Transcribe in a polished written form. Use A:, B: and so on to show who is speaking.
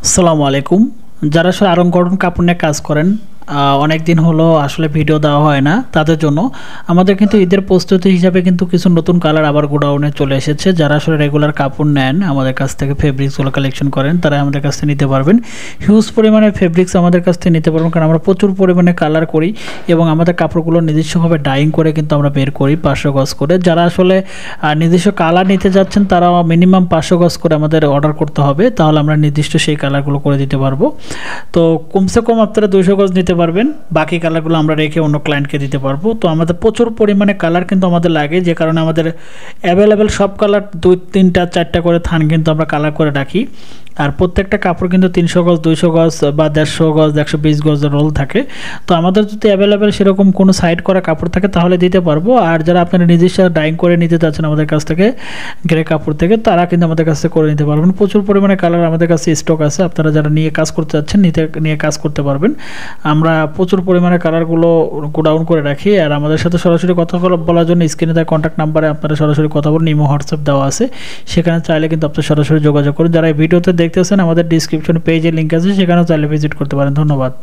A: আসসালামু আলাইকুম। যারা আসলে আরং গঠন কাপড় নিয়ে কাজ করেন, অনেক দিন হলো আসলে ভিডিও দেওয়া হয় না, তাদের জন্য আমাদের কিন্তু ঈদের প্রস্তুতি হিসাবে কিন্তু কিছু নতুন কালার আবার গোডাউনে চলে এসেছে। যারা আসলে রেগুলার কাপড় নেন আমাদের কাছ থেকে, ফেব্রিক্সগুলো কালেকশন করেন, তারা আমাদের কাছ থেকে নিতে পারবেন। হিউজ পরিমাণে ফেব্রিক্স আমাদের কাছ থেকে নিতে পারবেন, কারণ আমরা প্রচুর পরিমাণে কালার করি এবং আমাদের কাপড়গুলো নিজস্বভাবে ডাইং করে কিন্তু আমরা বের করি 500 গজ করে। যারা আসলে নিজস্ব কালার নিতে যাচ্ছেন তারা মিনিমাম 500 গজ করে আমাদের অর্ডার করতে হবে, তাহলে আমরা নির্দিষ্ট সেই কালারগুলো করে দিতে পারবো। তো কমসে কম আপনারা 200 গজ নিতে পারবেন, বাকি কালারগুলো আমরা রেখে অন্য ক্লায়েন্টকে দিতে পারবো। তো আমাদের প্রচুর পরিমাণে কালার কিন্তু আমাদের লাগে, যে কারণে আমাদের অ্যাভেলেবেল সব কালার 2, 3টা 4টা করে থান কিন্তু আমরা কালার করে রাখি। আর প্রত্যেকটা কাপড় কিন্তু 300 গজ, 200 গজ বা 150 গজ, 120 গজের রোল থাকে। তো আমাদের যদি অ্যাভেলেবেল সেরকম কোনো সাইড করা কাপড় থাকে তাহলে দিতে পারবো। আর যারা আপনারা নিজস্ব ডাইং করে নিতে চাচ্ছেন আমাদের কাছ থেকে গ্রে কাপড় থেকে, তারা কিন্তু আমাদের কাছ থেকে করে নিতে পারবেন। প্রচুর পরিমাণে কালার আমাদের কাছে স্টক আছে, আপনারা যারা নিয়ে কাজ করতে চাচ্ছেন নিয়ে কাজ করতে পারবেন। আমরা প্রচুর পরিমাণে কালারগুলো গোডাউন করে রাখি। আর আমাদের সাথে সরাসরি কথা বলার জন্য স্ক্রিনে দেওয়া কন্ট্যাক্ট নাম্বারে আপনারা সরাসরি কথা বলুন, ইমো হোয়াটসঅ্যাপ দেওয়া আছে, সেখানে চাইলে কিন্তু আপনারা সরাসরি যোগাযোগ করুন। যারা এই ভিডিওতে দেখতেছেন আমাদের ডিসক্রিপশন পেজে লিঙ্ক আছে, সেখানেও চাইলে ভিজিট করতে পারেন। ধন্যবাদ।